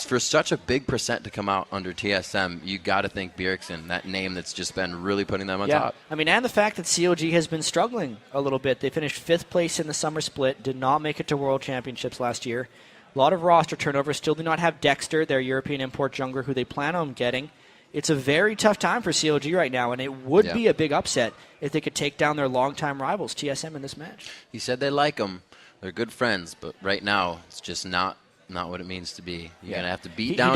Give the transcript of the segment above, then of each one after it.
for such a big percent to come out under TSM, you got to think Bjergsen, that name that's just been really putting them on top. I mean, and the fact that CLG has been struggling a little bit. They finished 5th place in the summer split, did not make it to World Championships last year. A lot of roster turnover, still do not have Dexter, their European import jungler, who they plan on getting. It's a very tough time for CLG right now, and it would be a big upset if they could take down their longtime rivals, TSM, in this match. He said they like him. They're good friends, but right now it's just not what it means to be. You're going to have to beat down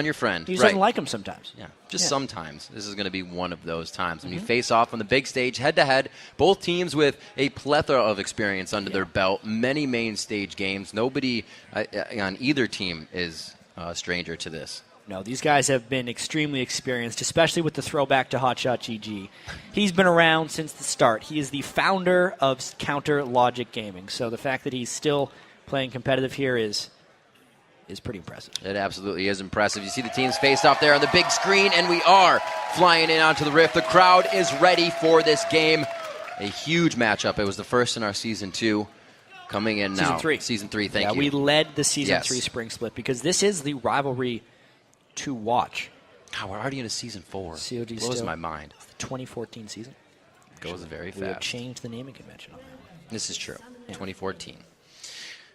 your friend. He doesn't like him sometimes. Yeah, sometimes. This is going to be one of those times. When you face off on the big stage, head-to-head, both teams with a plethora of experience under their belt, many main stage games. Nobody on either team is a stranger to this. No, these guys have been extremely experienced, especially with the throwback to Hotshot GG. He's been around since the start. He is the founder of Counter Logic Gaming, so the fact that he's still playing competitive here is pretty impressive. It absolutely is impressive. You see the teams faced off there on the big screen, and we are flying in onto the Rift. The crowd is ready for this game. A huge matchup. It was the first in our Season 2. Coming in now. Season 3, thank you. Yeah, we led the Season 3 Spring Split because this is the rivalry to watch. God, we're already into Season 4. COG blows my mind. It's the 2014 season. Goes very fast. We have changed the naming convention on that one. This is true. 2014.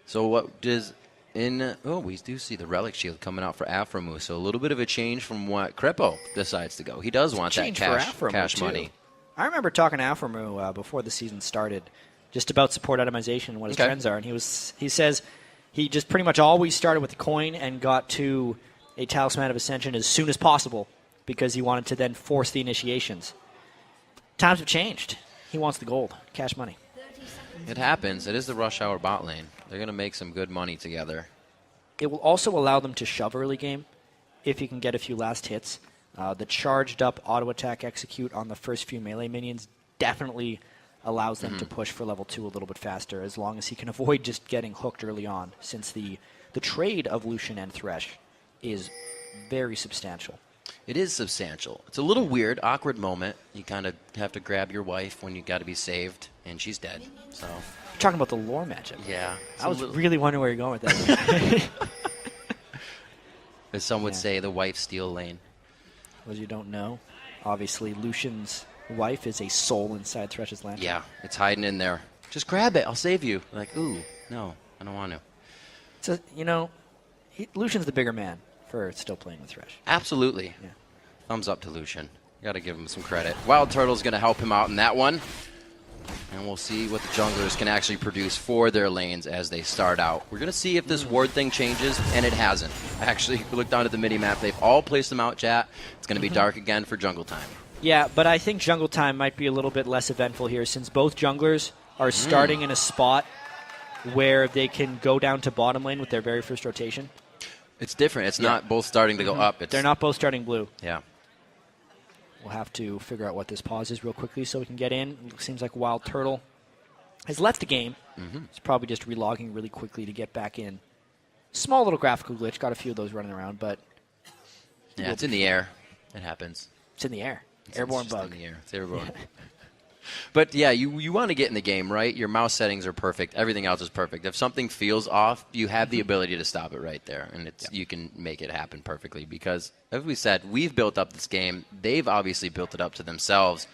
So what does... we do see the Relic Shield coming out for Afromu, so a little bit of a change from what Crepo decides to go. He does want that cash money. I remember talking to Afromu before the season started just about support itemization and what his trends are, and he says he just pretty much always started with the coin and got to a Talisman of Ascension as soon as possible because he wanted to then force the initiations. Times have changed. He wants the gold, cash money. It happens. It is the rush hour bot lane. They're going to make some good money together. It will also allow them to shove early game if you can get a few last hits. The charged up auto attack execute on the first few melee minions definitely allows them to push for level 2 a little bit faster as long as he can avoid just getting hooked early on, since the trade of Lucian and Thresh is very substantial. It is substantial. It's a little weird, awkward moment. You kind of have to grab your wife when you got to be saved, and she's dead. So you're talking about the lore matchup. Yeah. I was really wondering where you're going with that. As some would say, the wife steal lane. As you don't know, obviously Lucian's wife is a soul inside Thresh's lantern. Yeah, it's hiding in there. Just grab it. I'll save you. Like, ooh, no, I don't want to. So, Lucian's the bigger man for still playing with Thresh. Absolutely. Yeah. Thumbs up to Lucian. Got to give him some credit. Wild Turtle's going to help him out in that one. And we'll see what the junglers can actually produce for their lanes as they start out. We're going to see if this ward thing changes, and it hasn't. Actually, if we look down at the mini-map, they've all placed them out, chat. It's going to be dark again for jungle time. Yeah, but I think jungle time might be a little bit less eventful here since both junglers are starting in a spot where they can go down to bottom lane with their very first rotation. It's different. It's not both starting to go up. They're not both starting blue. Yeah. We'll have to figure out what this pause is real quickly so we can get in. It seems like Wild Turtle has left the game. It's probably just relogging really quickly to get back in. Small little graphical glitch. Got a few of those running around, but... Yeah, it's in the air. It happens. It's in the air. Airborne bug. In the air. It's airborne. But, yeah, you want to get in the game, right? Your mouse settings are perfect. Everything else is perfect. If something feels off, you have the ability to stop it right there, and you can make it happen perfectly because, as we said, we've built up this game. They've obviously built it up to themselves.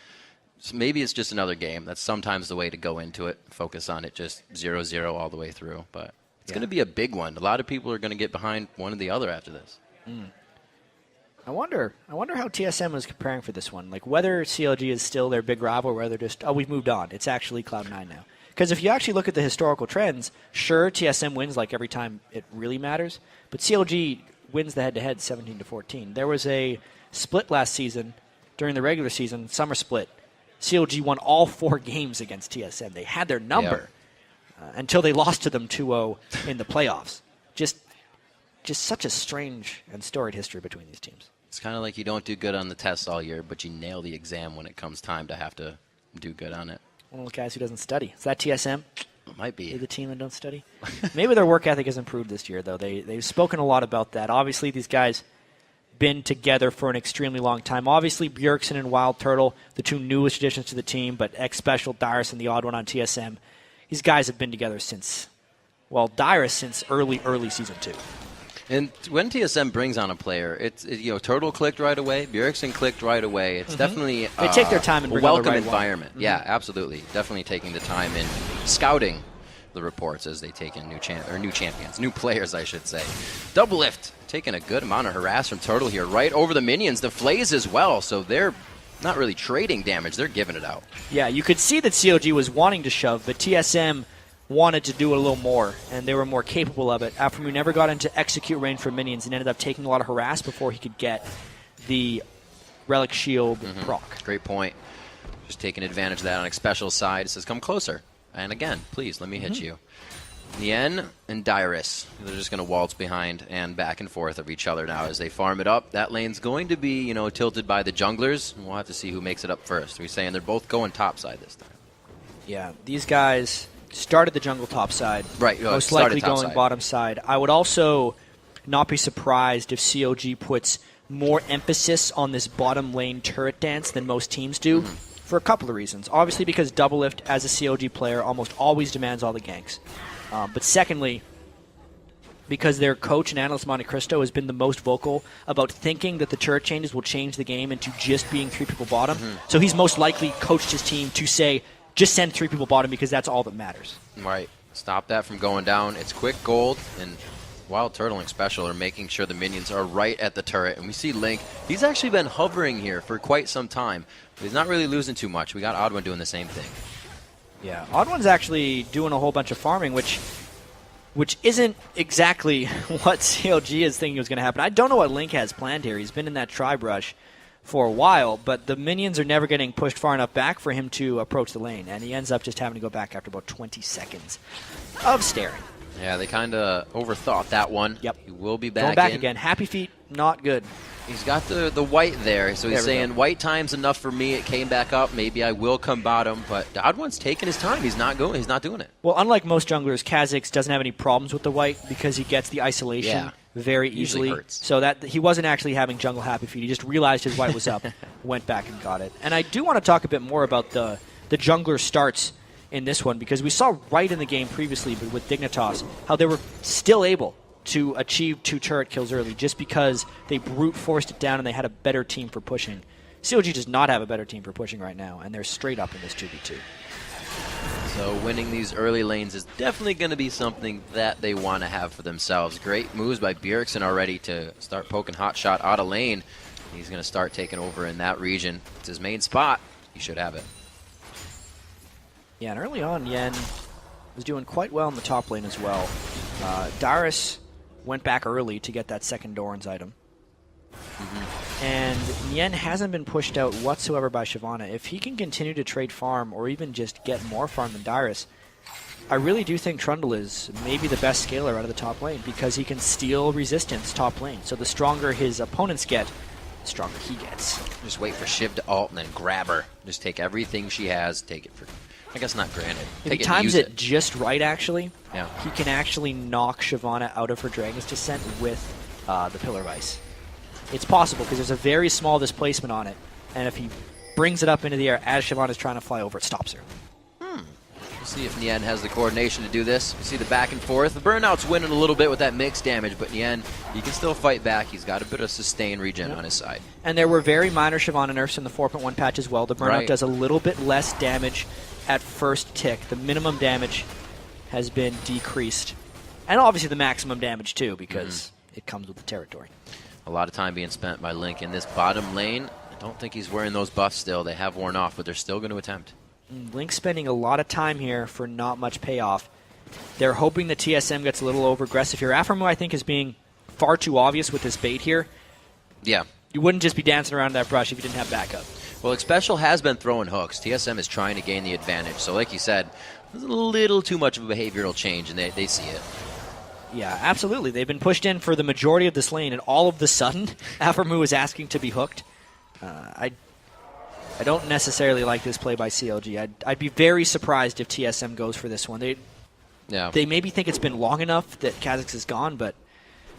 So maybe it's just another game. That's sometimes the way to go into it, focus on it just 0-0 all the way through. But it's going to be a big one. A lot of people are going to get behind one or the other after this. I wonder how TSM is preparing for this one. Like whether CLG is still their big rival, or whether just we've moved on. It's actually Cloud9 now. Because if you actually look at the historical trends, sure TSM wins like every time it really matters, but CLG wins the head-to-head 17-14. There was a split last season during the regular season, summer split. CLG won all 4 games against TSM. They had their number until they lost to them 2-0 in the playoffs. Just such a strange and storied history between these teams. It's kind of like you don't do good on the tests all year, but you nail the exam when it comes time to have to do good on it. One of the guys who doesn't study. Is that TSM? It might be. They're the team that don't study? Maybe their work ethic has improved this year, though. They've spoken a lot about that. Obviously, these guys been together for an extremely long time. Obviously, Bjergsen and Wild Turtle, the 2 newest additions to the team, but X-Special, Dyrus, and the odd one on TSM. These guys have been together since, Dyrus since early Season 2. And when TSM brings on a player, Turtle clicked right away, Bjergsen clicked right away. It's definitely they take their time and a bring on the welcome right environment. Yeah, absolutely. Definitely taking the time in scouting the reports as they take in new champions, new players, I should say. Double lift, taking a good amount of harass from Turtle here, right over the minions. The Flays as well, so they're not really trading damage. They're giving it out. Yeah, you could see that CLG was wanting to shove, but TSM wanted to do a little more, and they were more capable of it. Aphromoo never got into execute range for minions and ended up taking a lot of harass before he could get the Relic Shield proc. Great point. Just taking advantage of that on a special side. It says, come closer. And again, please, let me hit you. Nien and Dyrus, they're just going to waltz behind and back and forth of each other now as they farm it up. That lane's going to be, tilted by the junglers. We'll have to see who makes it up first. We're saying they're both going topside this time. Yeah, these guys started the jungle topside. Right. Most likely going bottom side. I would also not be surprised if CLG puts more emphasis on this bottom lane turret dance than most teams do for a couple of reasons. Obviously because Double Lift as a CLG player almost always demands all the ganks. But secondly, because their coach and analyst Monte Cristo has been the most vocal about thinking that the turret changes will change the game into just being 3 people bottom. So he's most likely coached his team to say, just send 3 people bottom because that's all that matters. Right. Stop that from going down. It's quick gold, and Wild Turtling Special are making sure the minions are right at the turret. And we see Link. He's actually been hovering here for quite some time. But he's not really losing too much. We got Odd1 doing the same thing. Yeah, Odd1's actually doing a whole bunch of farming, which isn't exactly what CLG is thinking was going to happen. I don't know what Link has planned here. He's been in that tri-brush for a while, but the minions are never getting pushed far enough back for him to approach the lane, and he ends up just having to go back after about 20 seconds of staring. Yeah, they kind of overthought that one. Yep. He will be back Going back in. again. Happy Feet, not good. He's got the white there, so he's saying white time's enough for me. It came back up. Maybe I will come bottom, but Odd1's taking his time. He's not going. He's not doing it. Well, unlike most junglers, Kha'Zix doesn't have any problems with the white because he gets the isolation very easily. Hurts. So that he wasn't actually having jungle Happy Feet. He just realized his white was up, went back and got it. And I do want to talk a bit more about the jungler starts in this one because we saw right in the game previously with Dignitas how they were still able to achieve 2 turret kills early just because they brute forced it down and they had a better team for pushing. CLG does not have a better team for pushing right now, and they're straight up in this 2v2. So winning these early lanes is definitely going to be something that they want to have for themselves. Great moves by Bjergsen already to start poking hot shot out of lane. He's going to start taking over in that region. It's his main spot. He should have it. Yeah, and early on, Yen was doing quite well in the top lane as well. Dyrus went back early to get that second Doran's item. And Yen hasn't been pushed out whatsoever by Shyvana. If he can continue to trade farm or even just get more farm than Dyrus, I really do think Trundle is maybe the best scaler out of the top lane because he can steal resistance top lane. So the stronger his opponents get, the stronger he gets. Just wait for Shiv to ult and then grab her. Just take everything she has, take it for, I guess not granted. If he times it just right, actually, he can actually knock Shyvana out of her Dragon's Descent with the Pillar of Ice. It's possible because there's a very small displacement on it, and if he brings it up into the air as Shyvana's trying to fly over, it stops her. We'll see if Nien has the coordination to do this. We see the back and forth. The Burnout's winning a little bit with that mixed damage, but Nien, he can still fight back. He's got a bit of sustain regen on his side. And there were very minor Shyvana nerfs in the 4.1 patch as well. The Burnout does a little bit less damage at first tick. The minimum damage has been decreased. And obviously the maximum damage too, because it comes with the territory. A lot of time being spent by Link in this bottom lane. I don't think he's wearing those buffs still. They have worn off, but they're still going to attempt. Link's spending a lot of time here for not much payoff. They're hoping the TSM gets a little over-aggressive here. Aphromoo, I think, is being far too obvious with this bait here. Yeah. You wouldn't just be dancing around that brush if you didn't have backup. Well, Special has been throwing hooks. TSM is trying to gain the advantage. So like you said, there's a little too much of a behavioral change, and they see it. Yeah, absolutely. They've been pushed in for the majority of this lane, and all of the sudden, Aphromoo is asking to be hooked. I don't necessarily like this play by CLG. I'd be very surprised if TSM goes for this one. They maybe think it's been long enough that Kha'Zix is gone, but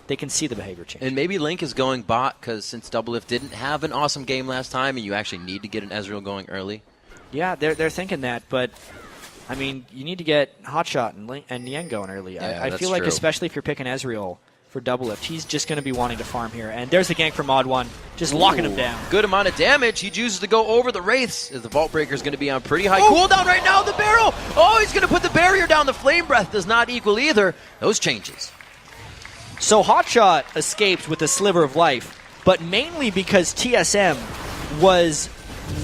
they can see the behavior change. And maybe Link is going bot because since Double Lift didn't have an awesome game last time, and you actually need to get an Ezreal going early. Yeah, they're thinking that, but you need to get Hotshot and Nien going early. Yeah, I feel like, especially if you're picking Ezreal, for Doublelift. He's just going to be wanting to farm here. And there's the gank from Odd One, just locking him down. Good amount of damage. He chooses to go over the Wraiths. The Vault Breaker is going to be on pretty high cooldown right now. The barrel. Oh, he's going to put the barrier down. The Flame Breath does not equal either. Those changes. So Hotshot escaped with a sliver of life, but mainly because TSM was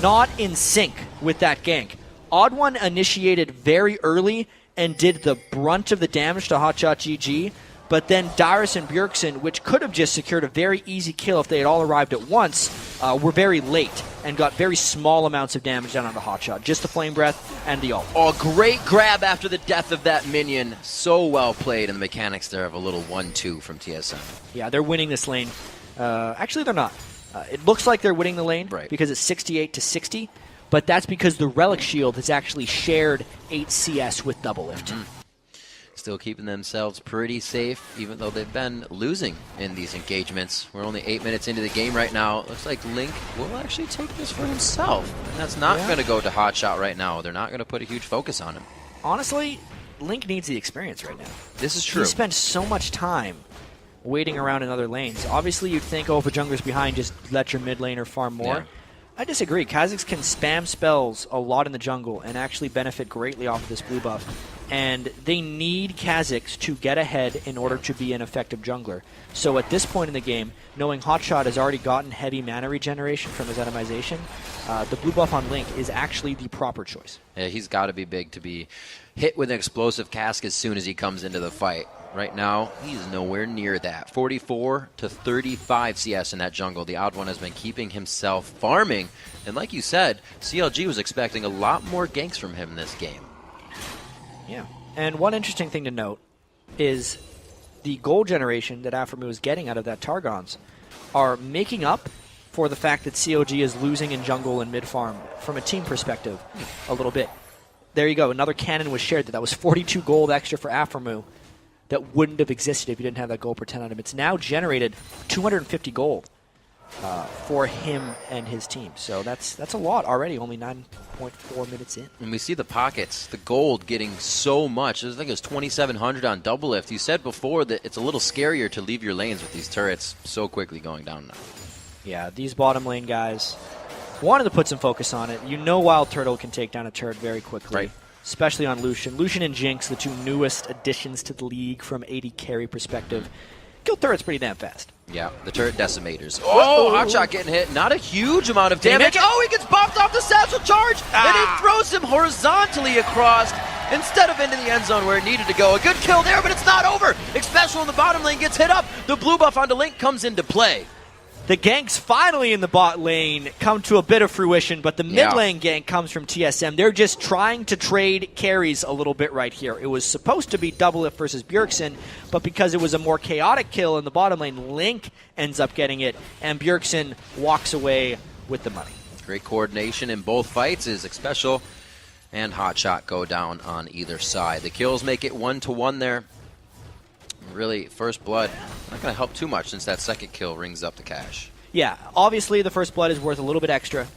not in sync with that gank. Odd One initiated very early and did the brunt of the damage to Hotshot GG, but then Dyrus and Bjergsen, which could have just secured a very easy kill if they had all arrived at once, were very late and got very small amounts of damage down on the Hotshot. Just the Flame Breath and the ult. Oh, great grab after the death of that minion. So well played, and the mechanics there of a little 1-2 from TSM. Yeah, they're winning this lane. Actually, they're not. It looks like they're winning the lane because it's 68-60, but that's because the Relic Shield has actually shared 8 CS with Doublelift. Mm-hmm. Still keeping themselves pretty safe, even though they've been losing in these engagements. We're only 8 minutes into the game right now. It looks like Link will actually take this for himself. And that's not going to go to Hotshot right now. They're not going to put a huge focus on him. Honestly, Link needs the experience right now. This is true. He spent so much time waiting around in other lanes. Obviously, you'd think, if a jungler's behind, just let your mid laner farm more. Yeah. I disagree. Kha'Zix can spam spells a lot in the jungle and actually benefit greatly off of this blue buff. And they need Kha'Zix to get ahead in order to be an effective jungler. So at this point in the game, knowing Hotshot has already gotten heavy mana regeneration from his itemization, the blue buff on Link is actually the proper choice. Yeah, he's got to be big to be hit with an explosive cask as soon as he comes into the fight. Right now, he's nowhere near that. 44-35 CS in that jungle. The Odd One has been keeping himself farming. And like you said, CLG was expecting a lot more ganks from him this game. Yeah. And one interesting thing to note is the gold generation that Aphromoo is getting out of that Targons are making up for the fact that CLG is losing in jungle and mid-farm from a team perspective a little bit. There you go. Another cannon was shared. That was 42 gold extra for Aphromoo. That wouldn't have existed if you didn't have that gold per 10 on him. It's now generated 250 gold for him and his team. So that's a lot already, only 9.4 minutes in. And we see the pockets, the gold getting so much. I think it was 2,700 on Doublelift. You said before that it's a little scarier to leave your lanes with these turrets so quickly going down now. Yeah, these bottom lane guys wanted to put some focus on it. You know Wild Turtle can take down a turret very quickly. Right. Especially on Lucian. Lucian and Jinx, the two newest additions to the league from AD carry perspective. Kill turrets pretty damn fast. Yeah, the turret decimators. Oh, Hotshot getting hit. Not a huge amount of damage. Oh, he gets popped off the satchel charge, and he throws him horizontally across instead of into the end zone where it needed to go. A good kill there, but it's not over. Especially in the bottom lane gets hit up. The blue buff onto Link comes into play. The ganks finally in the bot lane come to a bit of fruition, but the mid lane gank comes from TSM. They're just trying to trade carries a little bit right here. It was supposed to be Doublelift versus Bjergsen, but because it was a more chaotic kill in the bottom lane, Link ends up getting it, and Bjergsen walks away with the money. Great coordination in both fights is Special and Hotshot go down on either side. The kills make it 1-1 there. Really, first blood, not going to help too much since that second kill rings up the cash. Yeah, obviously the first blood is worth a little bit extra.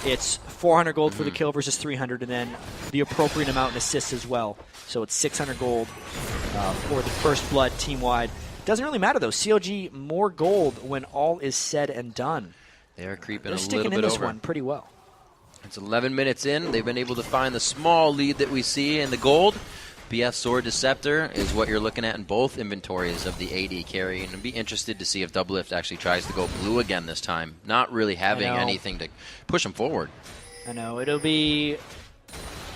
It's 400 gold for the kill versus 300, and then the appropriate amount in assists as well. So it's 600 gold for the first blood team-wide. Doesn't really matter, though. CLG more gold when all is said and done. They're creeping They're a sticking little in bit this over. one pretty well. It's 11 minutes in. They've been able to find the small lead that we see in the gold. BF Sword Deceptor is what you're looking at in both inventories of the AD carry, and I'd be interested to see if Doublelift actually tries to go blue again this time, not really having anything to push him forward. I know. It'll be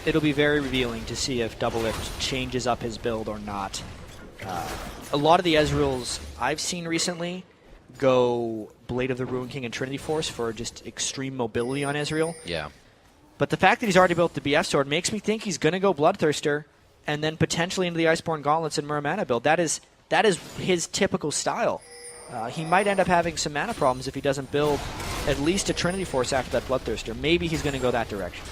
very revealing to see if Doublelift changes up his build or not. A lot of the Ezreals I've seen recently go Blade of the Ruin King and Trinity Force for just extreme mobility on Ezreal. Yeah. But the fact that he's already built the BF Sword makes me think he's going to go Bloodthirster and then potentially into the Iceborne Gauntlets and Muramana build. That is his typical style. He might end up having some mana problems if he doesn't build at least a Trinity Force after that Bloodthirster. Maybe he's going to go that direction.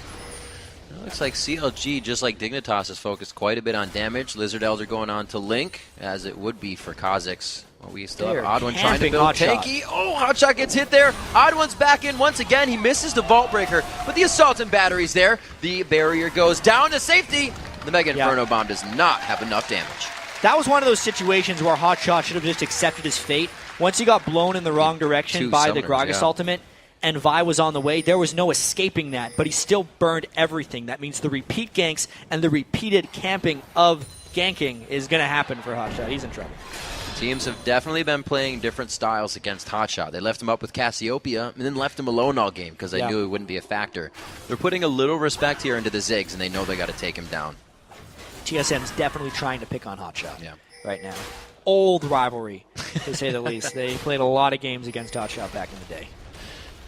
It looks like CLG, just like Dignitas, is focused quite a bit on damage. Lizard Elder going on to Link, as it would be for Kha'Zix. Well, we still have Odd One trying to build tanky. Oh, Hotshot gets hit there. Odd One's back in once again. He misses the Vault Breaker, but the Assault and Battery's there. The barrier goes down to safety. The Mega Inferno Bomb does not have enough damage. That was one of those situations where Hotshot should have just accepted his fate. Once he got blown in the wrong direction by the Gragas ultimate, and Vi was on the way, there was no escaping that, but he still burned everything. That means the repeat ganks and the repeated camping of ganking is going to happen for Hotshot. He's in trouble. Teams have definitely been playing different styles against Hotshot. They left him up with Cassiopeia and then left him alone all game because they knew it wouldn't be a factor. They're putting a little respect here into the Ziggs, and they know they got to take him down. TSM's definitely trying to pick on Hotshot right now. Old rivalry, to say the least. They played a lot of games against Hotshot back in the day.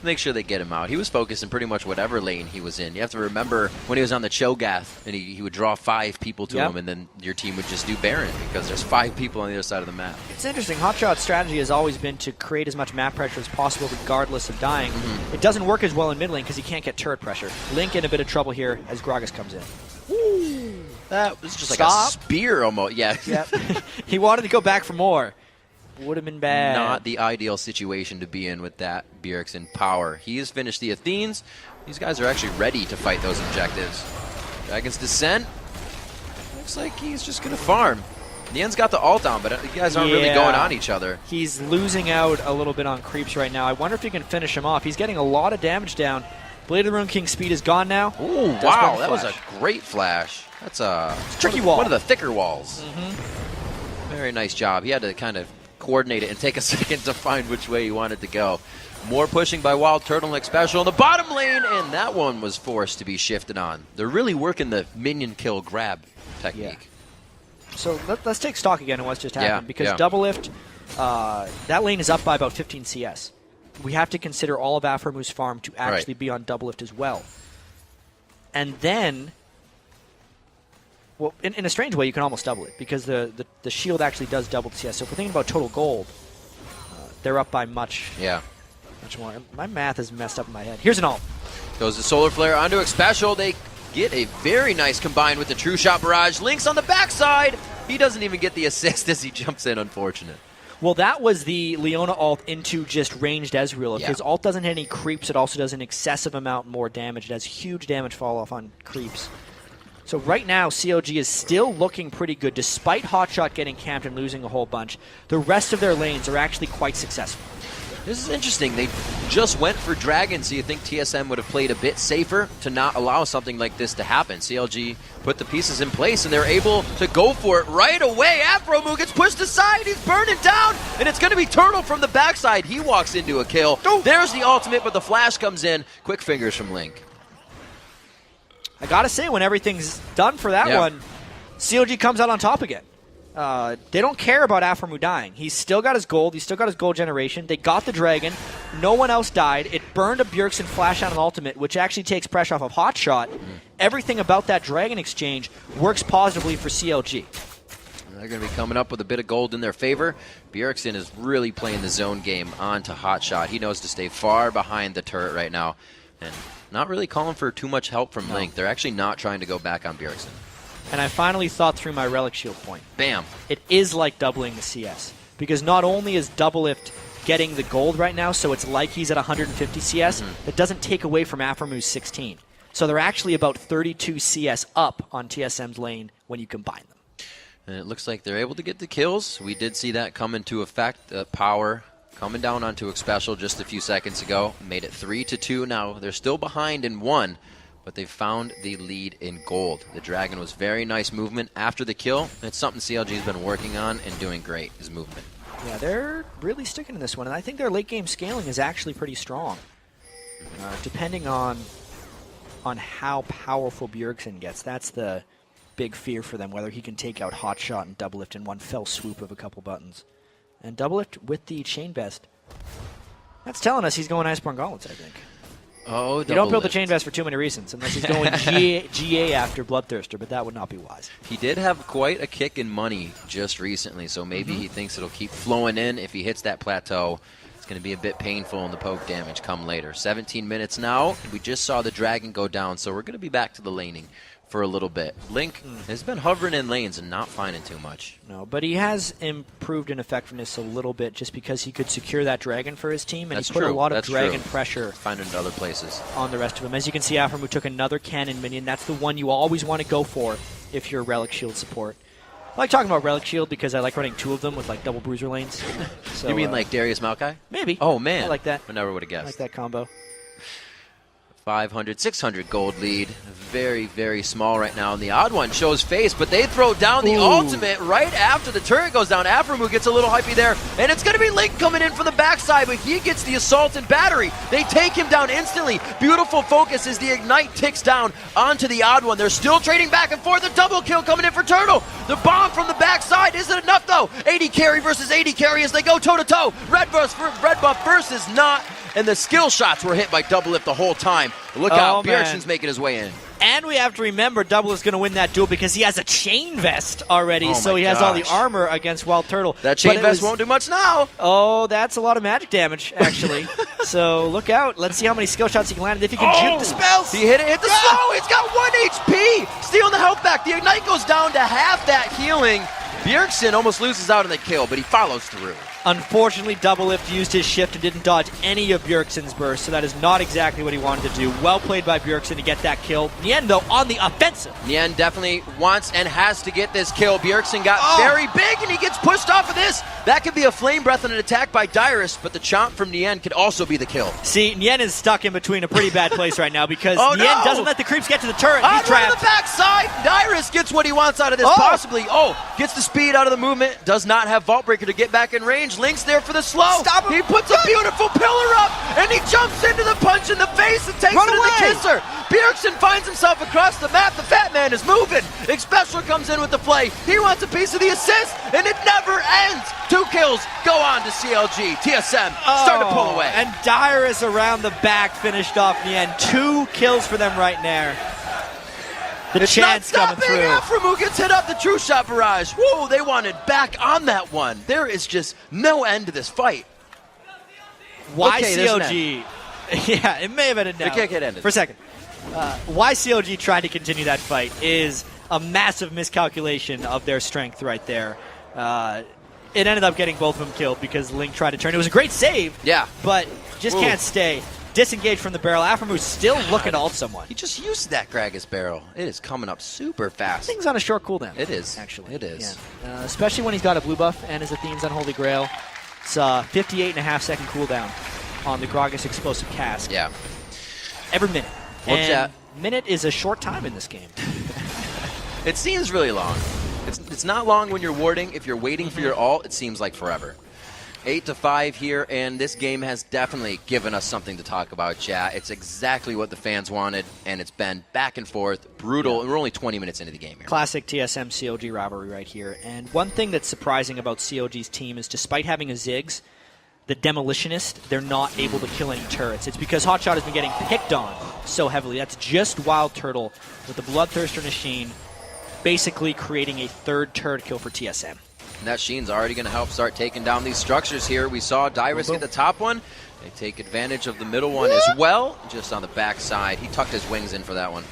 Make sure they get him out. He was focused in pretty much whatever lane he was in. You have to remember when he was on the Cho'Gath, and he would draw 5 people to him, and then your team would just do Baron because there's 5 people on the other side of the map. It's interesting. Hotshot's strategy has always been to create as much map pressure as possible regardless of dying. It doesn't work as well in mid lane because he can't get turret pressure. Link in a bit of trouble here as Gragas comes in. Ooh, that was just like a spear almost. Yeah. Yep. He wanted to go back for more. Would have been bad. Not the ideal situation to be in with that Bjergsen power. He has finished the Athenes. These guys are actually ready to fight those objectives. Dragon's Descent. Looks like he's just going to farm. Nien's got the ult on, but you guys aren't really going on each other. He's losing out a little bit on creeps right now. I wonder if he can finish him off. He's getting a lot of damage down. Blade of the Rune King's speed is gone now. Ooh, wow, that was a great flash. That's a tricky wall. One of the thicker walls. Very nice job. He had to kind of coordinate it and take a second to find which way he wanted to go. More pushing by Wild Turtleneck Special in the bottom lane, and that one was forced to be shifted on. They're really working the minion kill grab technique. So let's take stock again on what's just happened, because Double Lift, that lane is up by about 15 CS. We have to consider all of Aphromu's farm to actually be on Double Lift as well. And then, well, in a strange way, you can almost double it, because the shield actually does double the CS. So if we're thinking about total gold, they're up by much more. My math is messed up in my head. Here's an ult. Goes the Solar Flare onto a special. They get a very nice combine with the True Shot Barrage. Link's on the backside. He doesn't even get the assist as he jumps in, unfortunate. Well, that was the Leona ult into just ranged Ezreal. If his ult doesn't hit any creeps, it also does an excessive amount more damage. It has huge damage fall off on creeps. So right now, CLG is still looking pretty good, despite Hotshot getting camped and losing a whole bunch. The rest of their lanes are actually quite successful. This is interesting. They just went for Dragon, so you think TSM would have played a bit safer to not allow something like this to happen. CLG put the pieces in place, and they're able to go for it right away. Aphromu gets pushed aside. He's burning down, and it's going to be Turtle from the backside. He walks into a kill. There's the ultimate, but the flash comes in. Quick fingers from Link. I got to say, when everything's done for that one, CLG comes out on top again. They don't care about Aphromu dying. He's still got his gold. He's still got his gold generation. They got the dragon. No one else died. It burned a Bjergsen flash out an ultimate, which actually takes pressure off of Hotshot. Everything about that dragon exchange works positively for CLG. They're going to be coming up with a bit of gold in their favor. Bjergsen is really playing the zone game onto Hotshot. He knows to stay far behind the turret right now and not really calling for too much help from Link. They're actually not trying to go back on Bjergsen. And I finally thought through my Relic Shield point. Bam. It is like doubling the CS. Because not only is Double Lift getting the gold right now, so it's like he's at 150 CS, that doesn't take away from Aphromu's 16. So they're actually about 32 CS up on TSM's lane when you combine them. And it looks like they're able to get the kills. We did see that come into effect. Power coming down onto a special just a few seconds ago. Made it 3-2 now. They're still behind in 1. But they found the lead in gold. The Dragon was very nice movement after the kill. It's something CLG's been working on and doing great, is movement. Yeah, they're really sticking in this one, and I think their late game scaling is actually pretty strong. Depending on how powerful Bjergsen gets, that's the big fear for them, whether he can take out Hotshot and Double Lift in one fell swoop of a couple buttons. And Double Lift with the Chain Vest, that's telling us he's going Iceborne Gauntlets, I think. Oh, you don't build the Chain Vest for too many reasons, unless he's going GA after Bloodthirster, but that would not be wise. He did have quite a kick in money just recently, so maybe he thinks it'll keep flowing in. If he hits that plateau, it's going to be a bit painful in the poke damage come later. 17 minutes now. We just saw the Dragon go down, so we're going to be back to the laning for a little bit. Link has been hovering in lanes and not finding too much. No, but he has improved in effectiveness a little bit just because he could secure that dragon for his team, and he put a lot of dragon pressure finding it other places on the rest of them. As you can see, Aphromu took another cannon minion. That's the one you always want to go for if you're a Relic Shield support. I like talking about Relic Shield because I like running 2 of them with like double bruiser lanes. So, You mean like Darius Maokai? Maybe. Oh, man. I like that. I never would have I guessed. like that combo. 500, 600 gold lead. Very, very small right now. And the odd one shows face, but they throw down the ultimate right after the turret goes down. Aframu gets a little hypey there, and it's going to be Link coming in from the backside, but he gets the assault and battery. They take him down instantly. Beautiful focus as the ignite ticks down onto the odd one. They're still trading back and forth. A double kill coming in for Turtle. The bomb from the backside isn't enough, though. 80 carry versus 80 carry as they go toe-to-toe. Red buff versus not. And the skill shots were hit by Doublelift the whole time. Look out, Bjergsen's making his way in. And we have to remember Doublelift's going to win that duel because he has a chain vest already, so he has all the armor against Wild Turtle. That chain vest won't do much now. Oh, that's a lot of magic damage, actually. So look out. Let's see how many skill shots he can land and if he can juke the spells. He hit the slow. He's got 1 HP. Stealing the health back. The ignite goes down to half that healing. Bjergsen almost loses out on the kill, but he follows through. Unfortunately, Doublelift used his shift and didn't dodge any of Bjergsen's bursts, so that is not exactly what he wanted to do. Well played by Bjergsen to get that kill. Nien, though, on the offensive. Nien definitely wants and has to get this kill. Bjergsen got very big, and he gets pushed off of this. That could be a flame breath and an attack by Dyrus, but the chomp from Nien could also be the kill. See, Nien is stuck in between a pretty bad place right now because Nien doesn't let the creeps get to the turret. He's trapped. On the backside, Dyrus gets what he wants out of this, possibly. Gets the speed out of the movement, does not have Vault Breaker to get back in range. Link's there for the slow. Stop him. He puts a beautiful pillar up, and he jumps into the punch in the face and takes it to the kisser. Bjergsen finds himself across the map. The fat man is moving. Expressor comes in with the play. He wants a piece of the assist, and it never ends. 2 kills go on to CLG. TSM starting to pull away. And Dyrus around the back finished off Nien. 2 kills for them right there. The chance coming through. Aframu gets hit up the true shot barrage. Whoa, they wanted back on that one. There is just no end to this fight. Why CLG? Yeah, it may have ended now. The kick had ended. For a second. Why CLG tried to continue that fight is a massive miscalculation of their strength right there. It ended up getting both of them killed because Link tried to turn. It was a great save. Yeah. But just can't stay. Disengaged from the barrel. Aframu's still looking to ult someone. He just used that Gragas barrel. It is coming up super fast. Thing's on a short cooldown. It is. Actually. It is. Yeah. Especially when he's got a blue buff and his Athene's Unholy Grail. It's 58.5 second cooldown on the Gragas Explosive Cask. Yeah. Every minute. What's that? Minute is a short time in this game. It seems really long. It's not long when you're warding. If you're waiting for your ult, it seems like forever. 8-5 here, and this game has definitely given us something to talk about, chat. It's exactly what the fans wanted, and it's been back and forth, brutal, and we're only 20 minutes into the game here. Classic TSM CLG rivalry right here. And one thing that's surprising about CLG's team is despite having a Ziggs, the Demolitionist, they're not able to kill any turrets. It's because Hotshot has been getting picked on so heavily. That's just Wild Turtle with the Bloodthirster Machine basically creating a 3rd turret kill for TSM. And that Sheen's already going to help start taking down these structures here. We saw Dyrus get the top one. They take advantage of the middle one as well, just on the backside. He tucked his wings in for that one.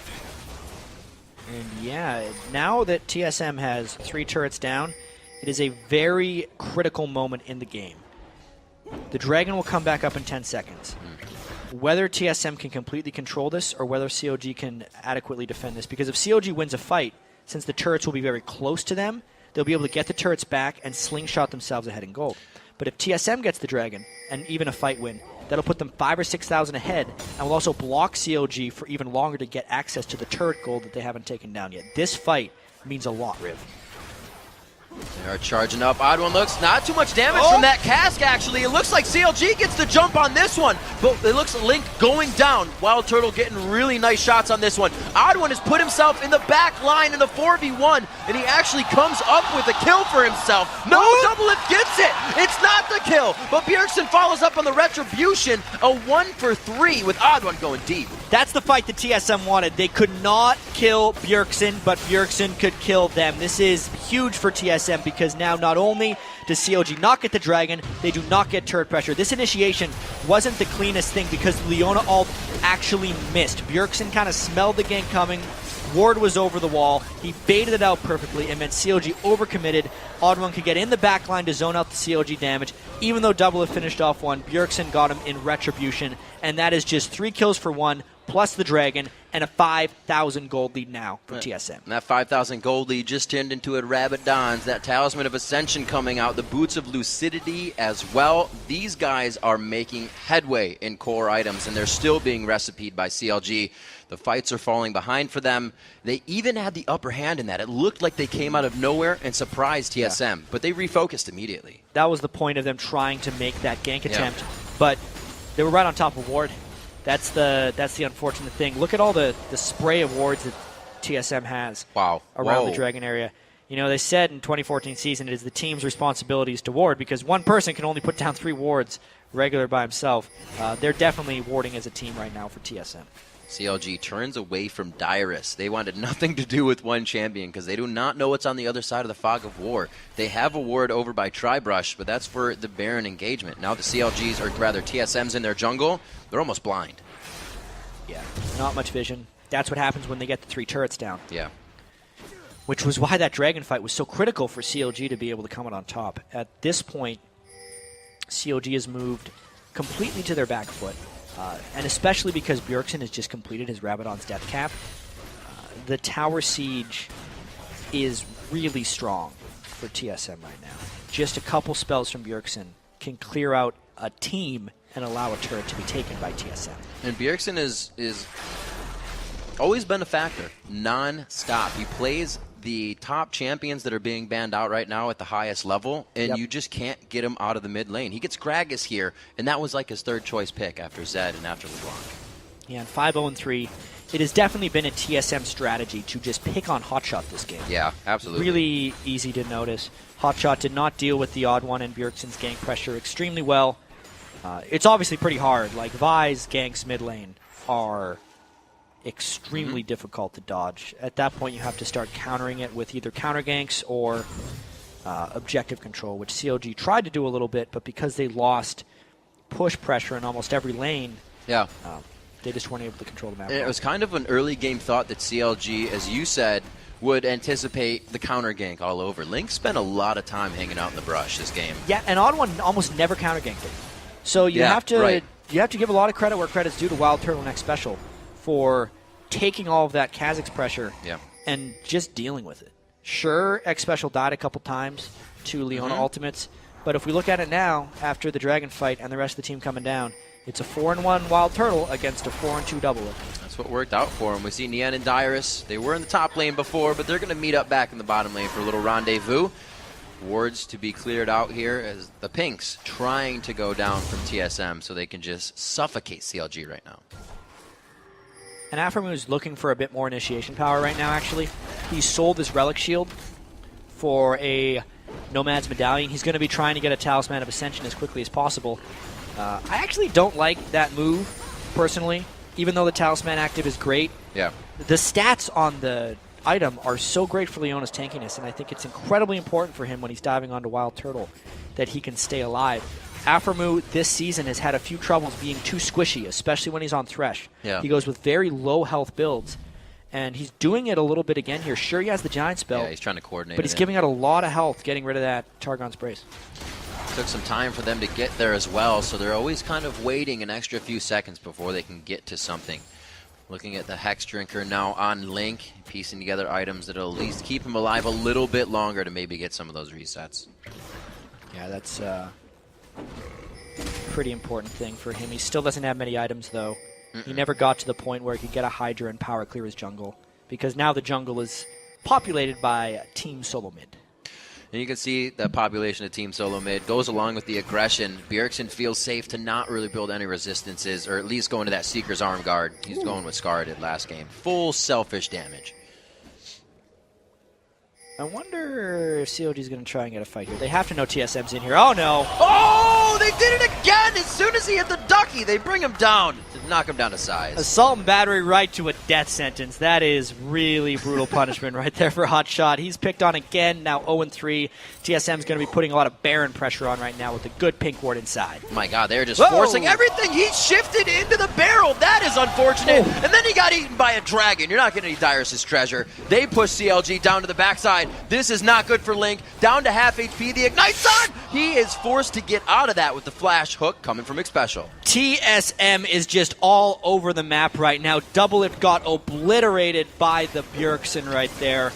And yeah, now that TSM has 3 turrets down, it is a very critical moment in the game. The Dragon will come back up in 10 seconds. Whether TSM can completely control this or whether CLG can adequately defend this. Because if CLG wins a fight, since the turrets will be very close to them, they'll be able to get the turrets back and slingshot themselves ahead in gold. But if TSM gets the Dragon, and even a fight win, that'll put them 5,000 or 6,000 ahead, and will also block CLG for even longer to get access to the turret gold that they haven't taken down yet. This fight means a lot, Riv. They are charging up. Odd one looks not too much damage from that cask, actually. It looks like CLG gets the jump on this one, but it looks like Link going down. Wild Turtle getting really nice shots on this one. Odd one has put himself in the back line in the 4v1, and he actually comes up with a kill for himself. No, Doublelift gets it. It's not the kill, but Bjergsen follows up on the Retribution. A 1-for-3 with Odd one going deep. That's the fight that TSM wanted. They could not kill Bjergsen, but Bjergsen could kill them. This is huge for TSM because now not only does CLG not get the Dragon, they do not get turret pressure. This initiation wasn't the cleanest thing because Leona ult actually missed. Bjergsen kind of smelled the gank coming. Ward was over the wall. He baited it out perfectly and meant CLG overcommitted. Odd one could get in the backline to zone out the CLG damage. Even though Doublelift finished off one, Bjergsen got him in Retribution, and that is just 3 kills for 1. plus the Dragon, and a 5,000 gold lead now for TSM. And that 5,000 gold lead just turned into a Rabadon's. That Talisman of Ascension coming out. The Boots of Lucidity as well. These guys are making headway in core items, and they're still being recipeed by CLG. The fights are falling behind for them. They even had the upper hand in that. It looked like they came out of nowhere and surprised TSM, but they refocused immediately. That was the point of them trying to make that gank attempt, but they were right on top of ward. That's the unfortunate thing. Look at all the spray of wards that TSM has around the Dragon area. You know, they said in 2014 season it is the team's responsibilities to ward because one person can only put down 3 wards regular by himself. They're definitely warding as a team right now for TSM. CLG turns away from Dyrus. They wanted nothing to do with one champion because they do not know what's on the other side of the fog of war. They have a ward over by Tribrush, but that's for the Baron engagement. Now the CLGs, or rather TSM's in their jungle, they're almost blind. Yeah, not much vision. That's what happens when they get the 3 turrets down. Yeah. Which was why that Dragon fight was so critical for CLG to be able to come out on top. At this point, CLG has moved completely to their back foot. And especially because Bjergsen has just completed his Rabadon's death cap, the tower siege is really strong for TSM right now. Just a couple spells from Bjergsen can clear out a team and allow a turret to be taken by TSM. And Bjergsen is always been a factor, non-stop. He plays the top champions that are being banned out right now at the highest level, and you just can't get him out of the mid lane. He gets Gragas here, and that was like his third choice pick after Zed and after LeBlanc. Yeah, and 5-0-3, it has definitely been a TSM strategy to just pick on Hotshot this game. Yeah, absolutely. Really easy to notice. Hotshot did not deal with the odd one and Bjergsen's gank pressure extremely well. It's obviously pretty hard. Like, Vi's ganks mid lane are extremely difficult to dodge. At that point, you have to start countering it with either counter ganks or objective control, which CLG tried to do a little bit, but because they lost push pressure in almost every lane, they just weren't able to control the map. It was kind of an early game thought that CLG, as you said, would anticipate the counter gank all over. Link spent a lot of time hanging out in the brush this game. Yeah, and Odd One almost never counter ganked it. So you have to give a lot of credit where credit's due to Wild Turtle Next Special for taking all of that Kha'Zix pressure and just dealing with it. Sure, X Special died a couple times to Leona ultimates, but if we look at it now, after the Dragon fight and the rest of the team coming down, it's a 4-1 Wild Turtle against a 4-2 Double. That's what worked out for him. We see Nian and Dyrus. They were in the top lane before, but they're going to meet up back in the bottom lane for a little rendezvous. Wards to be cleared out here as the Pinks trying to go down from TSM so they can just suffocate CLG right now. And Aphromoo is looking for a bit more initiation power right now, actually. He sold his Relic Shield for a Nomad's Medallion. He's going to be trying to get a Talisman of Ascension as quickly as possible. I actually don't like that move, personally, even though the Talisman active is great. Yeah. The stats on the item are so great for Leona's tankiness, and I think it's incredibly important for him when he's diving onto Wild Turtle that he can stay alive. Aphromoo this season has had a few troubles being too squishy, especially when he's on Thresh. Yeah. He goes with very low health builds, and he's doing it a little bit again here. Sure, he has the Giant spell. Yeah, he's trying to coordinate but he's giving out a lot of health, getting rid of that Targon's Brace. Took some time for them to get there as well, so they're always kind of waiting an extra few seconds before they can get to something. Looking at the Hex Drinker now on Link, piecing together items that will at least keep him alive a little bit longer to maybe get some of those resets. Yeah, that's pretty important thing for him. He still doesn't have many items, though. He never got to the point where he could get a Hydra and power clear his jungle, because now the jungle is populated by Team Solo Mid. And you can see the population of Team Solo Mid goes along with the aggression. Bjergsen feels safe to not really build any resistances, or at least go into that Seeker's Arm Guard. He's going with Scar did last game. Full selfish damage. I wonder if CLG's going to try and get a fight here. They have to know TSM's in here. Oh, no. Oh, they did it again! As soon as he hit the ducky, they bring him down to knock him down to size. Assault and battery right to a death sentence. That is really brutal punishment right there for Hotshot. He's picked on again, now 0-3. TSM's going to be putting a lot of Baron pressure on right now with a good pink ward inside. My God, they're just forcing everything. He shifted into the barrel. That is unfortunate. And then he got eaten by a dragon. You're not getting any Dyrus' treasure. They push CLG down to the backside. This is not good for Link. Down to half HP. The Ignite's on! He is forced to get out of that with the flash hook coming from Xpecial. TSM is just all over the map right now. Doublelift got obliterated by the Bjergsen right there.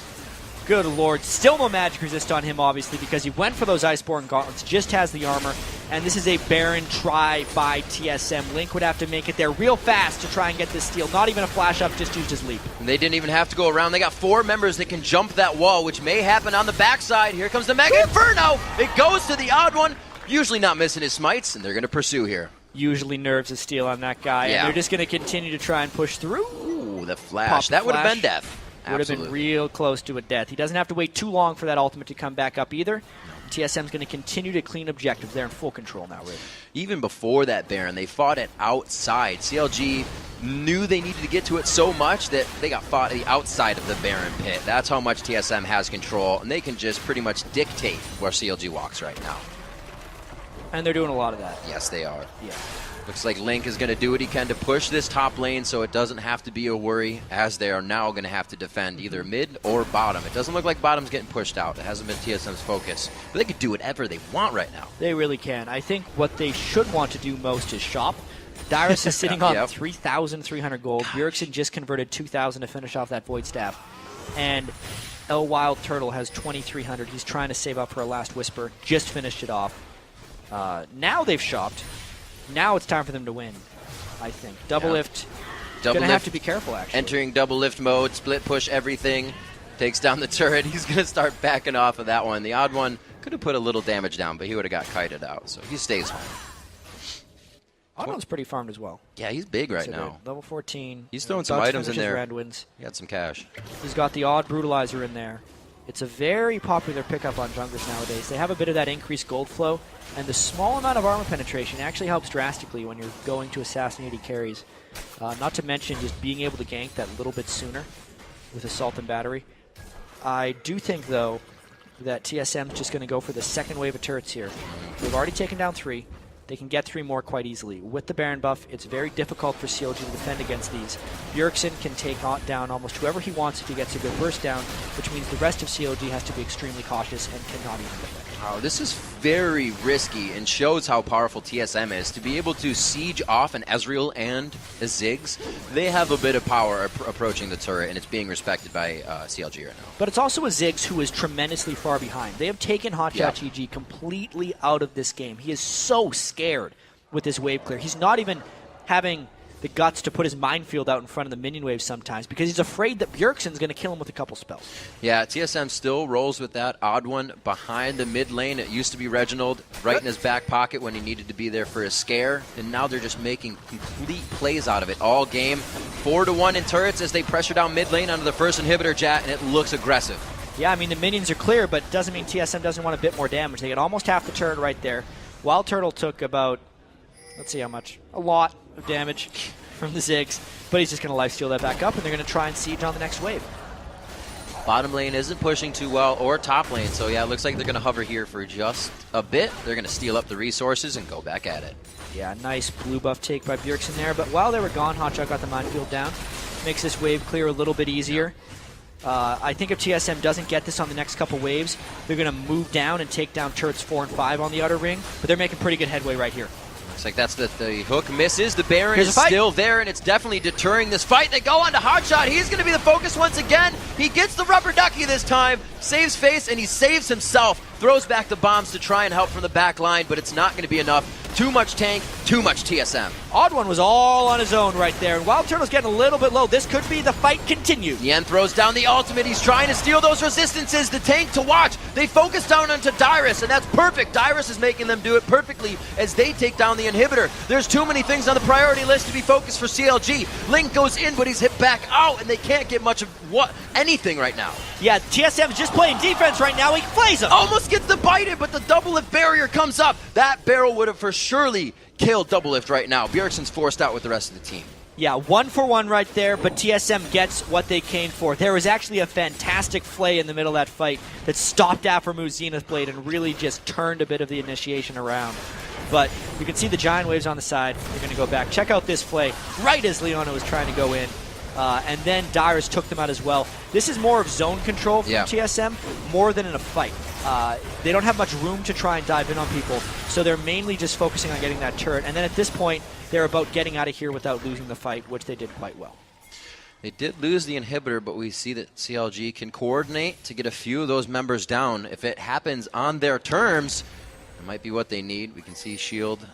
Good lord. Still no magic resist on him, obviously, because he went for those Iceborne Gauntlets, just has the armor, and this is a Baron try by TSM. Link would have to make it there real fast to try and get this steal. Not even a flash up, just used his leap. And they didn't even have to go around. They got 4 members that can jump that wall, which may happen on the backside. Here comes the Mega Inferno. It goes to the odd one. Usually not missing his smites, and they're going to pursue here. Usually nerves a steal on that guy, Yeah. and they're just going to continue to try and push through. Ooh, the flash. That would have been death. Would have been real close to a death. He doesn't have to wait too long for that ultimate to come back up either. TSM's going to continue to clean objectives. They're in full control now, Rick. Even before that Baron, they fought it outside. CLG knew they needed to get to it so much that they got fought the outside of the Baron pit. That's how much TSM has control, and they can just pretty much dictate where CLG walks right now. And they're doing a lot of that. Yes, they are. Yeah. Looks like Link is going to do what he can to push this top lane so it doesn't have to be a worry, as they are now going to have to defend either mid or bottom. It doesn't look like bottom's getting pushed out. It hasn't been TSM's focus. But they could do whatever they want right now. They really can. I think what they should want to do most is shop. Dyrus is sitting on Yep. 3,300 gold. Bjergsen just converted 2,000 to finish off that Void Staff. And El Wild Turtle has 2,300. He's trying to save up for a last Whisper. Just finished it off. Now they've shopped. Now it's time for them to win, I think. Doublelift, going to have to be careful, actually. Entering double lift mode, split push everything, takes down the turret. He's going to start backing off of that one. The odd one could have put a little damage down, but he would have got kited out, so he stays home. Odd one's pretty farmed as well. Yeah, he's big right So now. level 14. He's throwing some items in there. Red wins. He got some cash. He's got the odd Brutalizer in there. It's a very popular pickup on junglers nowadays. They have a bit of that increased gold flow, and the small amount of armor penetration actually helps drastically when you're going to assassinate carries. Not to mention just being able to gank that little bit sooner with Assault and Battery. I do think, though, that TSM's just going to go for the second wave of turrets here. They've already taken down 3. They can get 3 more quite easily. With the Baron buff, it's very difficult for CLG to defend against these. Bjergsen can take down almost whoever he wants if he gets a good burst down, which means the rest of CLG has to be extremely cautious and cannot even defend. Wow, this is very risky and shows how powerful TSM is. To be able to siege off an Ezreal and a Ziggs, they have a bit of power approaching the turret, and it's being respected by CLG right now. But it's also a Ziggs who is tremendously far behind. They have taken Hotshot GG completely out of this game. He is so scared with this wave clear. He's not even having the guts to put his minefield out in front of the minion wave sometimes because he's afraid that Bjergsen's going to kill him with a couple spells. Yeah, TSM still rolls with that odd one behind the mid lane. It used to be Reginald right in his back pocket when he needed to be there for his scare, and now they're just making complete plays out of it all game. 4-1 in turrets as they pressure down mid lane onto the first inhibitor, Jat, and it looks aggressive. Yeah, I mean, the minions are clear, but doesn't mean TSM doesn't want a bit more damage. They get almost half the turret right there. Wild Turtle took about, let's see how much, a lot of damage from the Ziggs, but he's just going to lifesteal that back up, and they're going to try and siege on the next wave. Bottom lane isn't pushing too well, or top lane, so yeah, it looks like they're going to hover here for just a bit. They're going to steal up the resources and go back at it. Yeah, nice blue buff take by Bjergsen there, but while they were gone, Hotshot got the minefield down. Makes this wave clear a little bit easier. I think if TSM doesn't get this on the next couple waves, they're going to move down and take down turrets 4 and 5 on the outer ring, but they're making pretty good headway right here. Looks like that's the hook misses. The Baron Here's is a fight. still there, and it's definitely deterring this fight. They go on to Hotshot. He's going to be the focus once again. He gets the rubber ducky this time, saves face, and he saves himself. Throws back the bombs to try and help from the back line, but it's not going to be enough. Too much tank, too much TSM. Odd One was all on his own right there, and Wild Turtle's getting a little bit low. This could be the fight continue. Yen throws down the ultimate. He's trying to steal those resistances. The tank to watch. They focus down onto Dyrus, and that's perfect. Dyrus is making them do it perfectly as they take down the inhibitor. There's too many things on the priority list to be focused for CLG. Link goes in, but he's hit back out, and they can't get much of anything right now. Yeah, TSM's just playing defense right now. He plays him. Almost gets the bite in, but the double lift barrier comes up. That barrel would have for surely killed double lift right now. Bjergsen's forced out with the rest of the team. Yeah, 1-for-1 right there, but TSM gets what they came for. There was actually a fantastic flay in the middle of that fight that stopped Aphromu's Zenith Blade and really just turned a bit of the initiation around. But you can see the giant waves on the side. They're going to go back. Check out this flay right as Leona was trying to go in. and then Dyrus took them out as well. This is more of zone control from TSM, more than in a fight. They don't have much room to try and dive in on people, so they're mainly just focusing on getting that turret. And then at this point, they're about getting out of here without losing the fight, which they did quite well. They did lose the inhibitor, but we see that CLG can coordinate to get a few of those members down. If it happens on their terms, it might be what they need. We can see Shield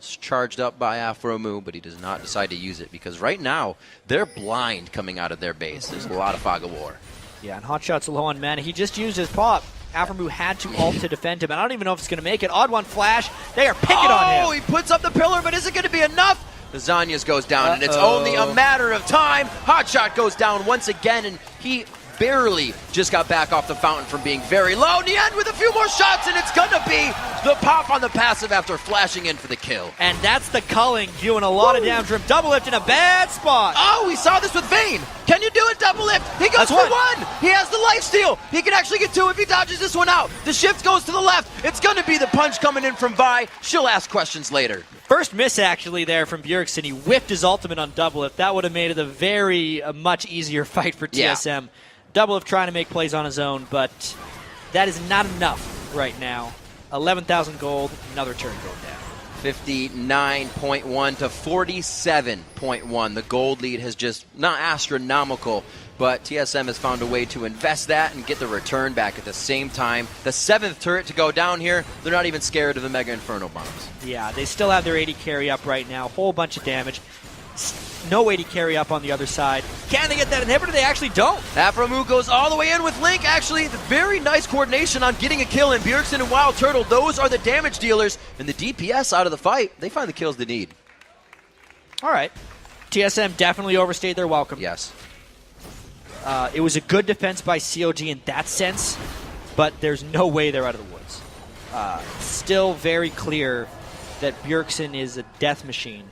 charged up by Afromu, but he does not decide to use it because right now they're blind coming out of their base. There's a lot of fog of war. Yeah, and Hotshot's low on mana. He just used his pop. Afromu had to ult to defend him, and I don't even know if it's going to make it. Odd one flash. They are picking on him. Oh, he puts up the pillar, but is it going to be enough? The Zanyas goes down, and it's only a matter of time. Hotshot goes down once again, and he barely just got back off the fountain from being very low. In the end, with a few more shots, and it's going to be the pop on the passive after flashing in for the kill. And that's the culling, doing a lot of damage from Double Lift in a bad spot. Oh, we saw this with Vayne. Can you do it, Double Lift? He goes for one. He has the lifesteal. He can actually get two if he dodges this one out. The shift goes to the left. It's going to be the punch coming in from Vi. She'll ask questions later. First miss, actually, there from Bjergsen. He whiffed his ultimate on Double Lift. That would have made it a very much easier fight for TSM. Yeah. Double Lift trying to make plays on his own, but that is not enough right now. 11,000 gold, another turn going down. 59.1 to 47.1. The gold lead has just not astronomical, but TSM has found a way to invest that and get the return back at the same time. The 7th turret to go down here, they're not even scared of the Mega Inferno bombs. Yeah, they still have their 80 carry up right now. Whole bunch of damage. No 80 carry up on the other side. Can they get that inhibitor? They actually don't. Afromu goes all the way in with Link. Actually, the very nice coordination on getting a kill. And Bjergsen and Wild Turtle, those are the damage dealers. And the DPS out of the fight, they find the kills they need. All right. TSM definitely overstayed their welcome. Yes. It was a good defense by CLG in that sense, but there's no way they're out of the woods. Still very clear that Bjergsen is a death machine.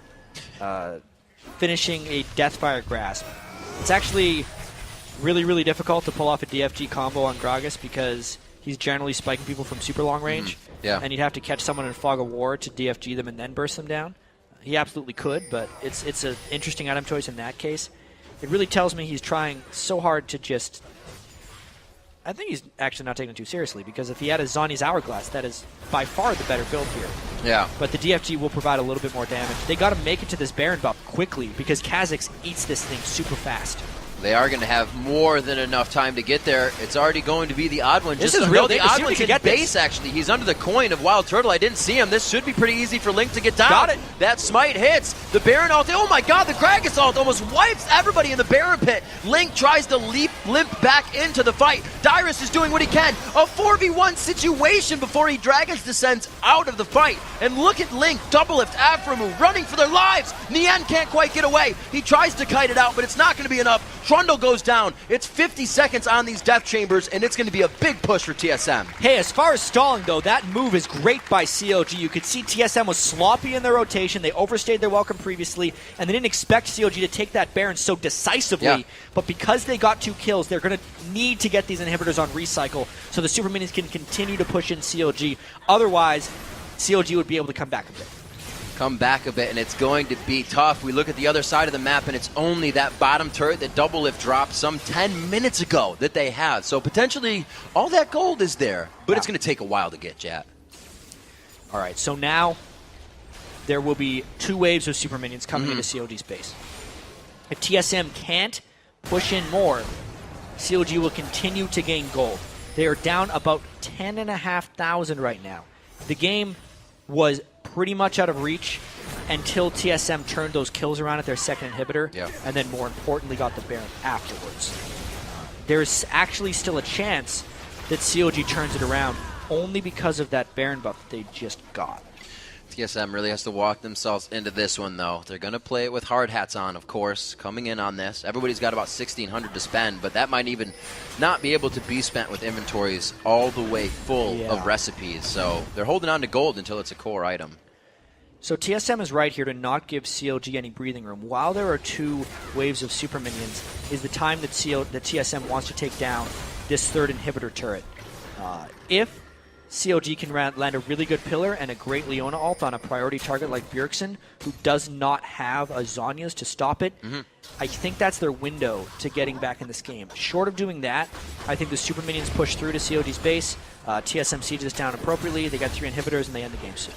Finishing a Deathfire Grasp. It's actually really, really difficult to pull off a DFG combo on Gragas because he's generally spiking people from super long range. Yeah. And you'd have to catch someone in Fog of War to DFG them and then burst them down. He absolutely could, but it's an interesting item choice in that case. It really tells me he's trying so hard to just... I think he's actually not taking it too seriously, because if he had a Zhonya's Hourglass, that is by far the better build here. Yeah. But the DFG will provide a little bit more damage. They got to make it to this Baron buff quickly, because Kha'Zix eats this thing super fast. They are going to have more than enough time to get there. It's already going to be the odd one. This is real. The odd one's in base, actually. He's under the coin of Wild Turtle. I didn't see him. This should be pretty easy for Link to get down. Got it. That smite hits. The Baron ult. Oh my god, the Gragas ult almost wipes everybody in the Baron pit. Link tries to limp back into the fight. Dyrus is doing what he can. A 4v1 situation before he Dragons descends out of the fight. And look at Link, Double Lift, Afromu running for their lives. Nien can't quite get away. He tries to kite it out, but it's not going to be enough. Trundle goes down. It's 50 seconds on these death chambers, and it's going to be a big push for TSM. Hey, as far as stalling, though, that move is great by CLG. You could see TSM was sloppy in their rotation. They overstayed their welcome previously, and they didn't expect CLG to take that Baron so decisively. Yeah. But because they got 2 kills, they're going to need to get these inhibitors on recycle so the Super Minions can continue to push in CLG. Otherwise, CLG would be able to come back a bit. Come back a bit, and it's going to be tough. We look at the other side of the map, and it's only that bottom turret that Double Lift dropped some 10 minutes ago that they have. So potentially all that gold is there, but it's going to take a while to get, Jat. All right, so now there will be 2 waves of Super Minions coming into CLG space. If TSM can't push in more, CLG will continue to gain gold. They are down about 10,500 right now. The game was pretty much out of reach until TSM turned those kills around at their second inhibitor, and then more importantly got the Baron afterwards. There's actually still a chance that CLG turns it around only because of that Baron buff that they just got. TSM really has to walk themselves into this one, though. They're going to play it with hard hats on, of course, coming in on this. Everybody's got about 1,600 to spend, but that might even not be able to be spent with inventories all the way full of recipes. So they're holding on to gold until it's a core item. So TSM is right here to not give CLG any breathing room. While there are 2 waves of Super Minions, is the time that TSM wants to take down this 3rd inhibitor turret. If CLG can land a really good pillar and a great Leona ult on a priority target like Bjergsen, who does not have a Zhonya's to stop it. I think that's their window to getting back in this game. Short of doing that, I think the super minions push through to CLG's base. TSM sieges down appropriately. They got 3 inhibitors, and they end the game soon.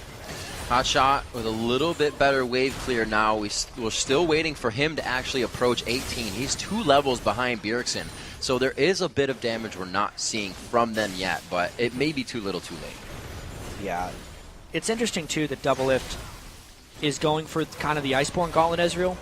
Hot shot with a little bit better wave clear now. We're still waiting for him to actually approach 18. He's 2 levels behind Bjergsen. So there is a bit of damage we're not seeing from them yet, but it may be too little too late. Yeah. It's interesting, too, that Doublelift is going for kind of the Iceborne Gauntlet Ezreal,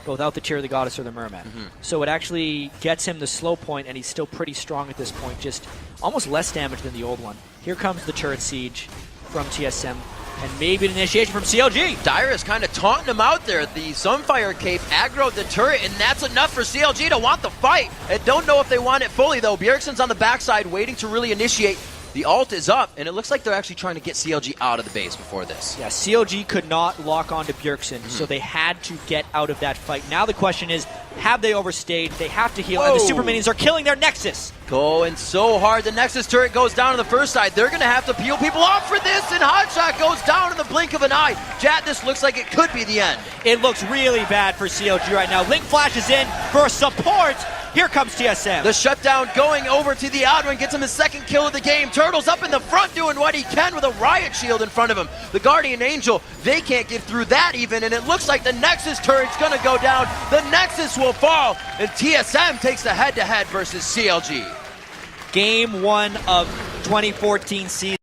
but without the Tear of the Goddess or the Merman. So it actually gets him the slow point, and he's still pretty strong at this point, just almost less damage than the old one. Here comes the turret siege from TSM. And maybe an initiation from CLG. Dyrus kind of taunting him out there. The Sunfire Cape aggroed the turret, and that's enough for CLG to want the fight. I don't know if they want it fully, though. Bjergsen's on the backside waiting to really initiate. The ult is up, and it looks like they're actually trying to get CLG out of the base before this. Yeah, CLG could not lock onto Bjergsen, so they had to get out of that fight. Now the question is, have they overstayed? They have to heal, and the super minions are killing their Nexus. Going so hard. The Nexus turret goes down on the first side. They're going to have to peel people off for this, and Hotshot goes down in the blink of an eye. Jat, this looks like it could be the end. It looks really bad for CLG right now. Link flashes in for support. Here comes TSM. The shutdown going over to the Odd One, gets him his 2nd kill of the game. Turtle's up in the front doing what he can with a Riot Shield in front of him. The Guardian Angel, they can't get through that even, and it looks like the Nexus turret's going to go down. The Nexus will fall, and TSM takes the head-to-head versus CLG. Game 1 of 2014 season.